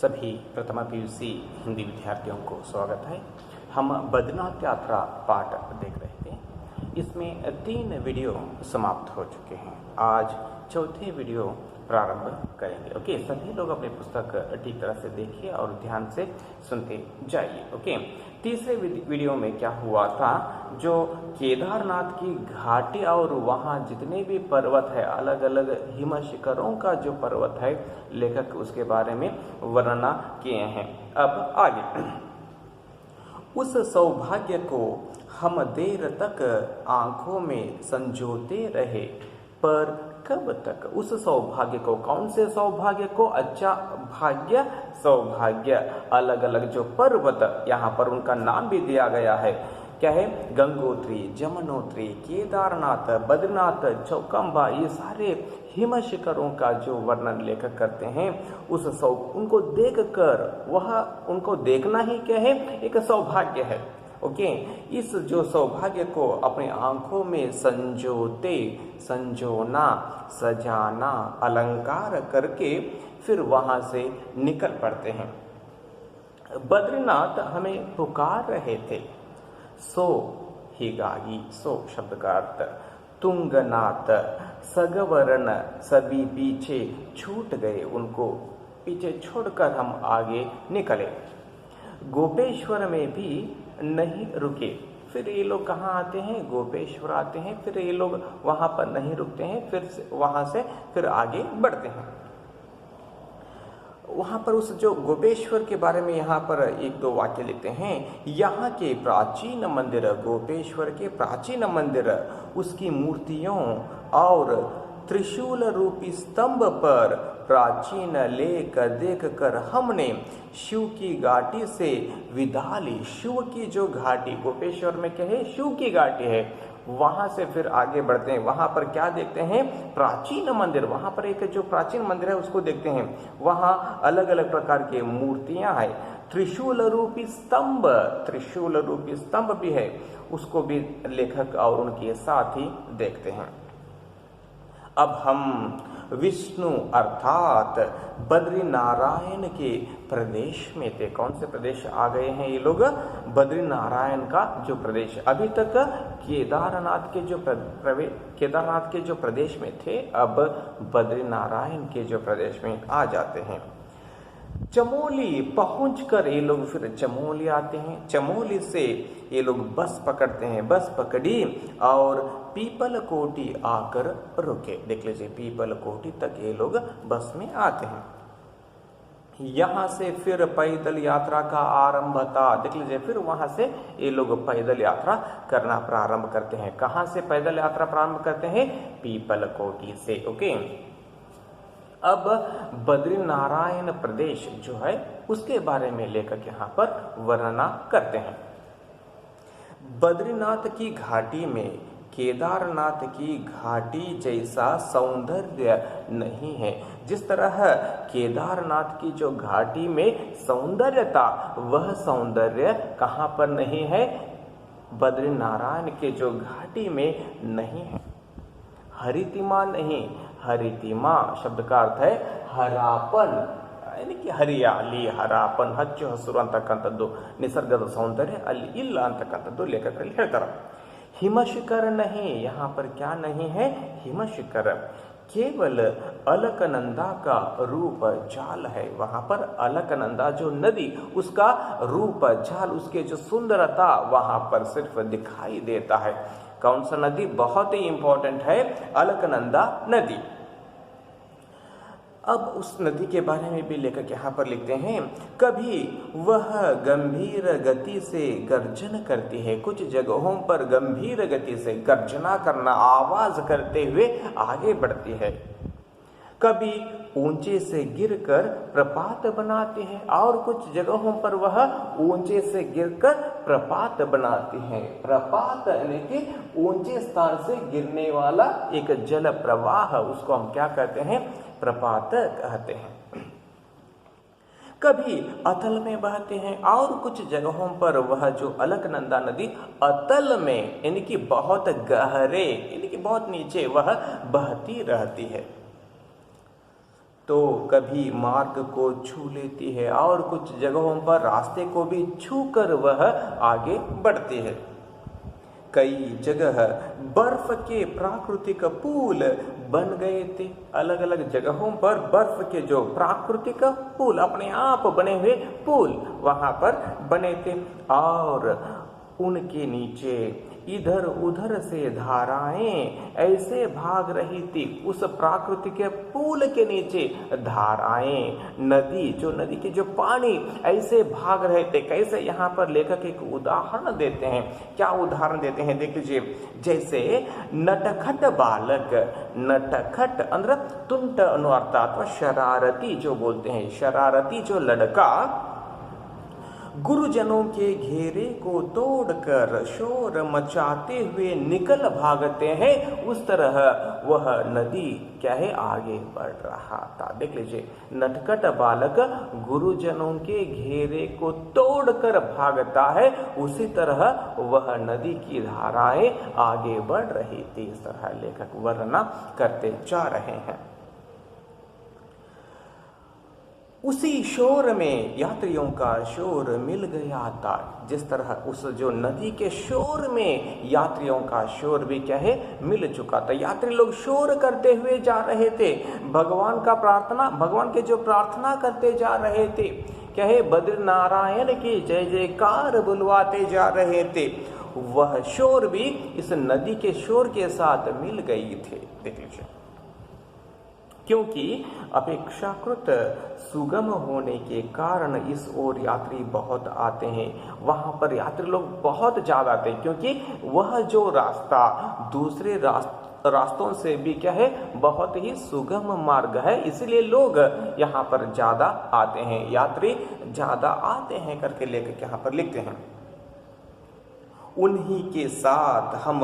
सभी प्रथमा पीयूसी हिंदी विद्यार्थियों को स्वागत है। हम बद्रीनाथ यात्रा पाठ देख रहे थे। इसमें 3 वीडियो समाप्त हो चुके हैं। आज चौथे वीडियो प्रारंभ करेंगे। ओके, सभी लोग अपनी पुस्तक ठीक तरह से देखिए और ध्यान से सुनते जाइए। ओके, तीसरे वीडियो में क्या हुआ था, जो केदारनाथ की घाटी और वहाँ जितने भी पर्वत है, अलग अलग हिम शिखरों का जो पर्वत है, लेखक उसके बारे में वर्णना किए हैं। अब आगे, उस सौभाग्य को हम देर तक आंखों में संजोते रहे, पर कब तक? उस सौभाग्य को, कौन से सौभाग्य को? अच्छा भाग्य, सौभाग्य। अलग अलग जो पर्वत, यहाँ पर उनका नाम भी दिया गया है। क्या है? गंगोत्री, जमुनोत्री, केदारनाथ, बद्रीनाथ, चौकम्बा, ये सारे हिम शिखरों का जो वर्णन लेखक करते हैं, उनको देखकर, वह उनको देखना ही क्या है? एक सौभाग्य है। ओके, इस जो सौभाग्य को अपनी आंखों में संजोते, संजोना, सजाना, अलंकार करके फिर वहां से निकल पड़ते हैं। बद्रीनाथ हमें पुकार रहे थे, सो हिगागी, सो शब्द का अर्थ तुंगनाथ, सगवरण सभी पीछे छूट गए, उनको पीछे छोड़कर हम आगे निकले। गोपेश्वर में भी नहीं रुके। फिर ये लोग कहाँ आते हैं? गोपेश्वर आते हैं। फिर ये लोग वहां पर नहीं रुकते हैं, फिर वहां से फिर आगे बढ़ते हैं। वहां पर उस जो गोपेश्वर के बारे में यहाँ पर 1-2 वाक्य लिखते हैं। यहाँ के प्राचीन मंदिर, गोपेश्वर के प्राचीन मंदिर, उसकी मूर्तियों और त्रिशूल रूपी स्तंभ पर प्राचीन लेख देखकर हमने शिव की घाटी से विदा ली। शिव की जो घाटी, गोपेश्वर में क्या है? शिव की घाटी है। वहां से फिर आगे बढ़ते हैं। वहां पर क्या देखते हैं? प्राचीन मंदिर। वहां पर एक जो प्राचीन मंदिर है उसको देखते हैं। वहां अलग अलग प्रकार की मूर्तियां हैं। त्रिशूल रूपी स्तंभ, त्रिशूल रूपी स्तंभ भी है, उसको भी लेखक और उनके साथी देखते हैं। अब हम विष्णु अर्थात बद्रीनारायण के प्रदेश में थे। कौन से प्रदेश आ गए हैं ये लोग? बद्रीनारायण का जो प्रदेश, अभी तक केदारनाथ के जो प्रदेश में थे, अब बद्रीनारायण के जो प्रदेश में आ जाते हैं। चमोली पहुंचकर ये लोग फिर चमोली आते हैं। चमोली से ये लोग बस पकड़ते हैं। बस पकड़ी और पीपल कोटी आकर रुके। देख लीजिए, पीपल कोटी तक ये लोग बस में आते हैं। यहाँ से फिर पैदल यात्रा का आरंभ था। देख लीजिए, फिर वहां से ये लोग पैदल यात्रा करना प्रारंभ करते हैं। कहाँ से पैदल यात्रा प्रारंभ करते हैं? पीपल कोटी से। ओके, अब बद्रीनारायण प्रदेश जो है उसके बारे में लेखक यहाँ पर वर्णना करते हैं। बद्रीनाथ की घाटी में केदारनाथ की घाटी जैसा सौंदर्य नहीं है। जिस तरह केदारनाथ की जो घाटी में सौंदर्य था, वह सौंदर्य कहाँ पर नहीं है? बद्रीनारायण के जो घाटी में नहीं है। हरितिमा नहीं, हरितिमा शब्द का अर्थ है हरापन, यानी कि हरियाली, हरापन, ಹಚ್ಚು ಹಸಿರು ಅಂತಕ್ಕಂಥದ್ದು ನಿಸರ್ಗದ ಸೌಂದರ್ಯ ಅಲ್ಲಿ ಇಲ್ಲ ಅಂತಕ್ಕಂಥದ್ದು ಲೇಖಕರಲ್ಲಿ ಹೇಳ್ತಾರೆ। हिमशिखर नहीं, यहाँ पर क्या नहीं है? हिमशिखर, केवल अलकनंदा का रूप जाल है। वहां पर अलकनंदा जो नदी, उसका रूप जाल, उसके जो सुंदरता वहां पर सिर्फ दिखाई देता है। कौन सा नदी? बहुत ही इंपॉर्टेंट है, अलकनंदा नदी। अब उस नदी के बारे में भी लेखक यहाँ पर लिखते हैं, कभी वह गंभीर गति से गर्जन करती है। कुछ जगहों पर गंभीर गति से गर्जना करना, आवाज करते हुए आगे बढ़ती है। कभी ऊंचे से गिरकर प्रपात बनाती है, और कुछ जगहों पर वह ऊंचे से गिरकर प्रपात बनाती है। प्रपात यानी कि ऊंचे स्थान से गिरने वाला एक जल प्रवाह, उसको हम क्या कहते हैं? प्रपात कहते हैं। कभी अतल में बहते हैं, और कुछ जगहों पर वह जो अलकनंदा नदी अतल में, यानी कि बहुत गहरे, यानी कि बहुत नीचे वह बहती रहती है। तो कभी मार्ग को छू लेती है और कुछ जगहों पर रास्ते को भी छूकर वह आगे बढ़ती है। कई जगह बर्फ के प्राकृतिक पुल बन गए थे। अलग अलग जगहों पर बर्फ के जो प्राकृतिक पुल, अपने आप बने हुए पुल वहां पर बने थे और उनके नीचे इधर उधर से धाराएं ऐसे भाग रही थी। उस प्राकृतिक पुल के नीचे धाराएं, नदी के जो पानी ऐसे भाग रहे थे। कैसे, यहाँ पर लेखक एक उदाहरण देते हैं। क्या उदाहरण देते हैं देख लीजिए। जैसे नटखट बालक, नटखट अंदर तुंट अर्थात शरारती जो बोलते हैं, शरारती जो लड़का गुरुजनों के घेरे को तोड़कर शोर मचाते हुए निकल भागते हैं, उस तरह वह नदी क्या है, आगे बढ़ रहा था। देख लीजिए, नटखट बालक गुरुजनों के घेरे को तोड़कर भागता है, उसी तरह वह नदी की धाराएं आगे बढ़ रही थी। इस तरह लेखक वर्णना करते जा रहे हैं। उसी शोर में यात्रियों का शोर मिल गया था। जिस तरह उस जो नदी के शोर में यात्रियों का शोर भी क्या है, मिल चुका था। यात्री लोग शोर करते हुए जा रहे थे, भगवान के जो प्रार्थना करते जा रहे थे, क्या है, बद्र नारायण की जय जयकार बुलवाते जा रहे थे। वह शोर भी इस नदी के शोर के साथ मिल गई थे। देख लीजिए, क्योंकि अपेक्षाकृत सुगम होने के कारण इस ओर यात्री बहुत आते हैं। वहां पर यात्री लोग बहुत ज्यादा आते हैं, क्योंकि वह जो रास्ता दूसरे रास्तों से भी क्या है, बहुत ही सुगम मार्ग है, इसलिए लोग यहाँ पर ज्यादा आते हैं, यात्री ज्यादा आते हैं करके लेकर यहाँ पर लिखते हैं। उन्हीं के साथ हम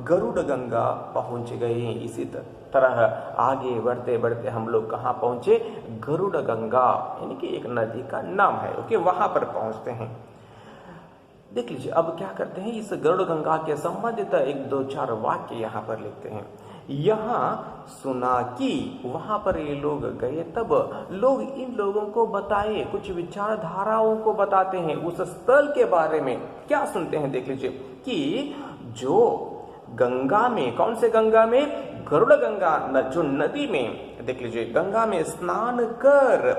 गरुड़ गंगा पहुंच गए। इसी तरह आगे बढ़ते बढ़ते हम लोग कहाँ पहुंचे, गरुड़ गंगा यानी कि एक नदी का नाम है। ओके, वहां पर पहुंचते हैं। देख लीजिए, अब क्या करते हैं, इस गरुड़ गंगा के संबंधित एक दो चार वाक्य यहाँ पर लिखते हैं। यहाँ सुना कि वहां पर ये लोग गए, तब लोग इन लोगों को बताए, कुछ विचारधाराओं को बताते हैं। उस स्थल के बारे में क्या सुनते हैं, देख लीजिए, कि जो गंगा में, कौन से गंगा में, गरुड़ गंगा जो नदी में, देख लीजिए, गंगा में स्नान कर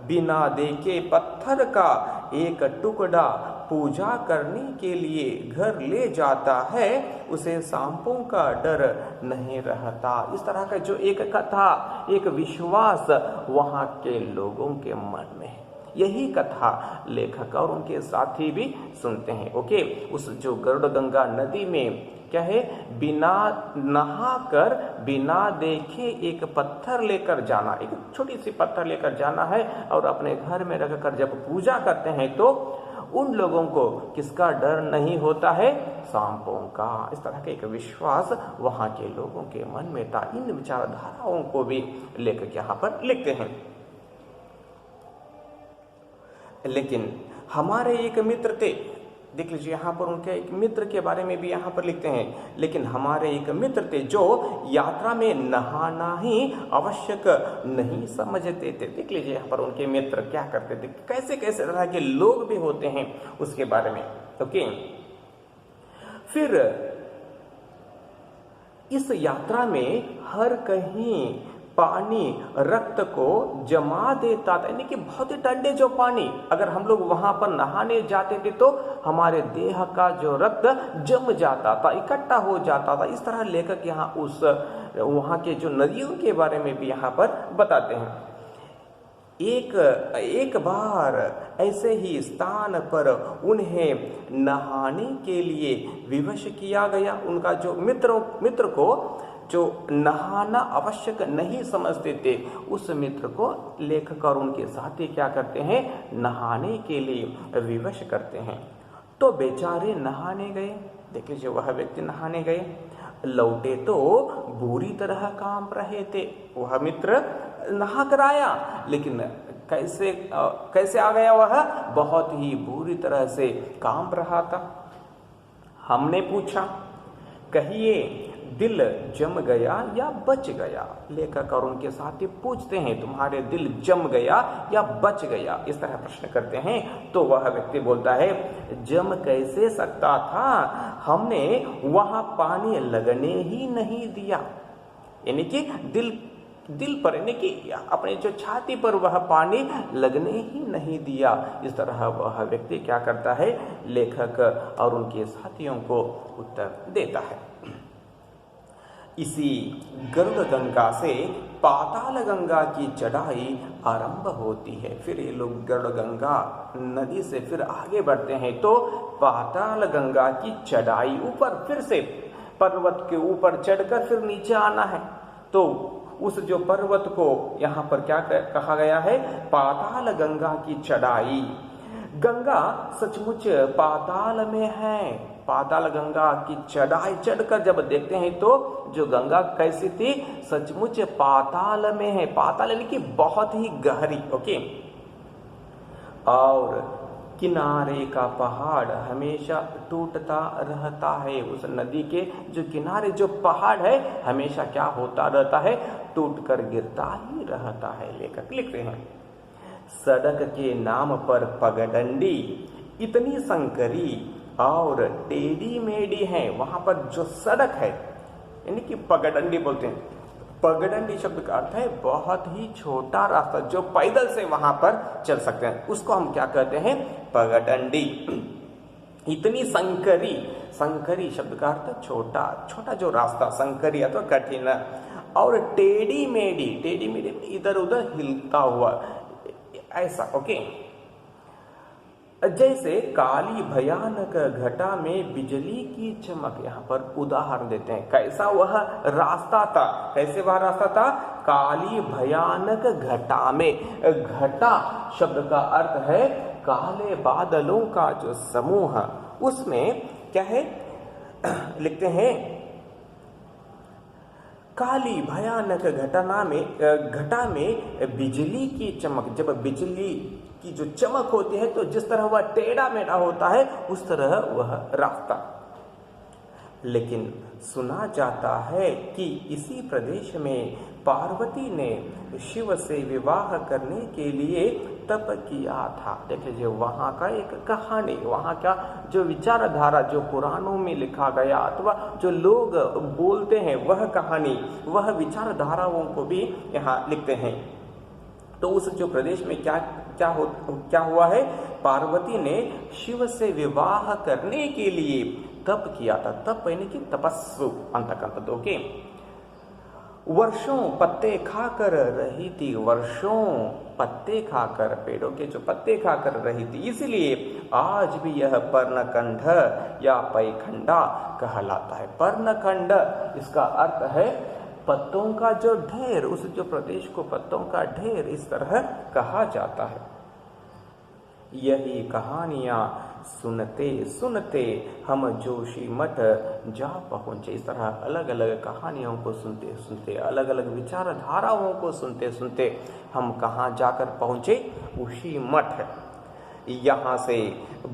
बिना देखे पत्थर का एक टुकड़ा पूजा करने के लिए घर ले जाता है, उसे सांपों का डर नहीं रहता। इस तरह का जो एक कथा, एक विश्वास वहां के लोगों के मन में है। यही कथा लेखक और उनके साथी भी सुनते हैं। ओके, उस जो गरुड़ गंगा नदी में क्या है, बिना नहाकर बिना देखे एक पत्थर लेकर जाना, एक छोटी सी पत्थर लेकर जाना है और अपने घर में रखकर जब पूजा करते हैं तो उन लोगों को किसका डर नहीं होता है, सांपों का। इस तरह का एक विश्वास वहां के लोगों के मन में था। इन विचारधाराओं को भी लेकर यहाँ पर लिखते हैं। लेकिन हमारे एक मित्र थे, देख लीजिए, यहाँ पर उनके एक मित्र के बारे में भी यहाँ पर लिखते हैं। लेकिन हमारे एक मित्र थे जो यात्रा में नहाना ही आवश्यक नहीं समझते थे। देख लीजिए, यहाँ पर उनके मित्र क्या करते थे, कैसे कैसे तरह के लोग भी होते हैं उसके बारे में। ओके, फिर इस यात्रा में हर कहीं पानी रक्त को जमा देता था, यानी कि बहुत ही ठंडे जो पानी, अगर हम लोग वहां पर नहाने जाते थे तो हमारे देह का जो रक्त जम जाता था, इकट्ठा हो जाता था। इस तरह लेखक यहाँ उस वहां के जो नदियों के बारे में भी यहाँ पर बताते हैं। एक बार ऐसे ही स्थान पर उन्हें नहाने के लिए विवश किया गया। उनका जो मित्र को जो नहाना आवश्यक नहीं समझते थे, उस मित्र को लेखक और उनके साथी क्या करते हैं, नहाने के लिए विवश करते हैं। तो बेचारे नहाने गए। देख लीजिए, वह व्यक्ति नहाने गए, लौटे तो बुरी तरह कांप रहे थे। वह मित्र नहा कर आया, लेकिन कैसे आ गया, वह बहुत ही बुरी तरह से कांप रहा था। हमने पूछा, कहिए दिल जम गया या बच गया। लेखक और उनके साथी पूछते हैं तुम्हारे दिल जम गया या बच गया, इस तरह प्रश्न करते हैं। तो वह व्यक्ति बोलता है जम कैसे सकता था, हमने वहां पानी लगने ही नहीं दिया। यानी कि दिल पर, यानी कि अपने जो छाती पर वह पानी लगने ही नहीं दिया। इस तरह वह व्यक्ति क्या करता है, लेखक और उनके साथियों को उत्तर देता है। इसी गरुड़ गंगा से पाताल गंगा की चढ़ाई आरंभ होती है। फिर ये लोग गरुड़ गंगा नदी से फिर आगे बढ़ते हैं तो पाताल गंगा की चढ़ाई, ऊपर फिर से पर्वत के ऊपर चढ़कर फिर नीचे आना है। तो उस जो पर्वत को यहाँ पर क्या कहा गया है, पाताल गंगा की चढ़ाई। गंगा सचमुच पाताल में है। पाताल गंगा की चढ़ाई चढ़कर जब देखते हैं तो जो गंगा कैसी थी, सचमुच पाताल में है। पाताल यानी कि बहुत ही गहरी। ओके। और किनारे का पहाड़ हमेशा टूटता रहता है। उस नदी के जो किनारे जो पहाड़ है हमेशा क्या होता रहता है, टूटकर गिरता ही रहता है। लेखक लिखते हैं सड़क के नाम पर पगडंडी इतनी संकरी और टेढ़ी मेढ़ी है। वहां पर जो सड़क है यानी कि पगडंडी बोलते हैं। पगडंडी शब्द का अर्थ है बहुत ही छोटा रास्ता जो पैदल से वहां पर चल सकते हैं, उसको हम क्या कहते हैं, पगडंडी। इतनी संकरी, संकरी शब्द का अर्थ छोटा, छोटा जो रास्ता, संकरी अथवा कठिन। और टेढ़ी मेढ़ी, टेढ़ी मेढ़ी इधर उधर हिलता हुआ ऐसा। ओके। जैसे काली भयानक घटा में बिजली की चमक, यहाँ पर उदाहरण देते हैं कैसा वह रास्ता था, कैसे वह रास्ता था, काली भयानक घटा में। घटा शब्द का अर्थ है काले बादलों का जो समूह, उसमें क्या है, लिखते हैं काली भयानक घटा में बिजली की चमक। जब बिजली की जो चमक होती है तो जिस तरह वह टेढ़ा मेढ़ा होता है उस तरह वह रास्ता। लेकिन सुना जाता है कि इसी प्रदेश में पार्वती ने शिव से विवाह करने के लिए तप किया था। देख लीजिए वहां का एक कहानी, वहां का जो विचारधारा जो पुराणों में लिखा गया अथवा जो लोग बोलते हैं वह कहानी, वह विचारधाराओं को भी यहाँ लिखते हैं। तो उस जो प्रदेश में क्या हुआ है, पार्वती ने शिव से विवाह करने के लिए तप किया था। तप यानी कि तपस्व अंतकंत दो के। वर्षों पत्ते खाकर रही थी, वर्षों पत्ते खाकर, पेड़ों के जो पत्ते खाकर रही थी, इसलिए आज भी यह पर्णखंड या पैखंडा कहलाता है। पर्णखंड इसका अर्थ है पत्तों का जो ढेर, उस जो प्रदेश को पत्तों का ढेर इस तरह कहा जाता है। यही कहानियां सुनते सुनते हम जोशीमठ जा पहुंचे। इस तरह अलग अलग कहानियों को सुनते सुनते, अलग अलग विचारधाराओं को सुनते सुनते हम कहाँ जाकर पहुंचे, उसी मठ। यहाँ से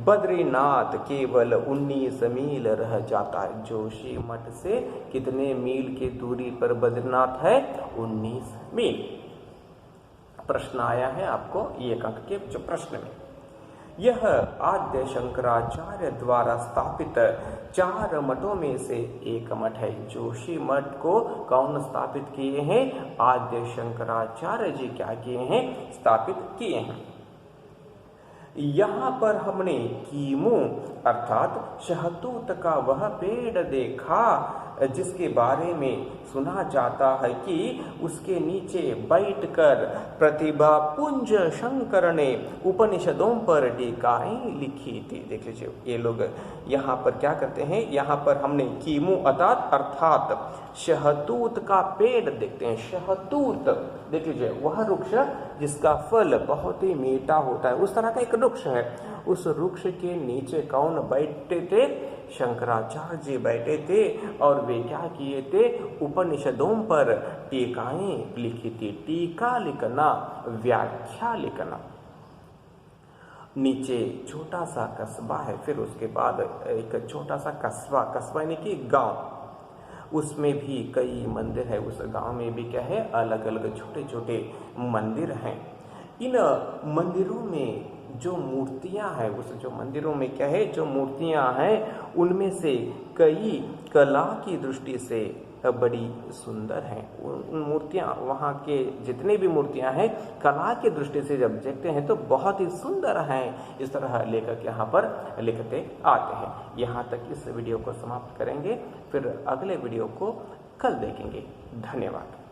बद्रीनाथ केवल 19 मील रह जाता है। जोशी मठ से कितने मील की दूरी पर बद्रीनाथ है, 19 मील। प्रश्न आया है आपको एक अंक के जो प्रश्न में। यह आद्य शंकराचार्य द्वारा स्थापित 4 मठों में से एक मठ है। जोशी मठ को कौन स्थापित किए हैं, आद्य शंकराचार्य जी क्या किए हैं, स्थापित किए हैं। यहाँ पर हमने कीमू अर्थात शहतूत का वह पेड़ देखा जिसके बारे में सुना जाता है कि उसके नीचे बैठकर प्रतिभा पुंज शंकर ने उपनिषदों पर टीकाएं लिखी थी। देख लीजिए ये लोग यहाँ पर क्या करते हैं, यहाँ पर हमने कीमू अर्थात शहतूत का पेड़ देखते हैं। शहतूत देख लीजिए वह वृक्ष जिसका फल बहुत ही मीठा होता है, उस तरह का एक वृक्ष है। उस वृक्ष के नीचे कौन बैठे थे, शंकराचार्य जी बैठे थे और वे क्या किए थे, उपनिषदों पर टीकाएं लिखी थी। टीका लिखना, व्याख्या लिखना। नीचे छोटा सा कस्बा है, फिर उसके बाद एक छोटा सा कस्बा यानी कि गांव, उसमें भी कई मंदिर है। उस गांव में भी क्या है, अलग अलग छोटे छोटे मंदिर हैं। इन मंदिरों में जो मूर्तियां हैं, उस जो मंदिरों में क्या है, जो मूर्तियां हैं उनमें से कई कला की दृष्टि से बड़ी सुंदर हैं। उन मूर्तियां, वहाँ के जितने भी मूर्तियां हैं, कला की दृष्टि से जब देखते हैं तो बहुत ही सुंदर हैं। इस तरह लेखक यहाँ पर लिखते आते हैं। यहाँ तक इस वीडियो को समाप्त करेंगे, फिर अगले वीडियो को कल देखेंगे। धन्यवाद।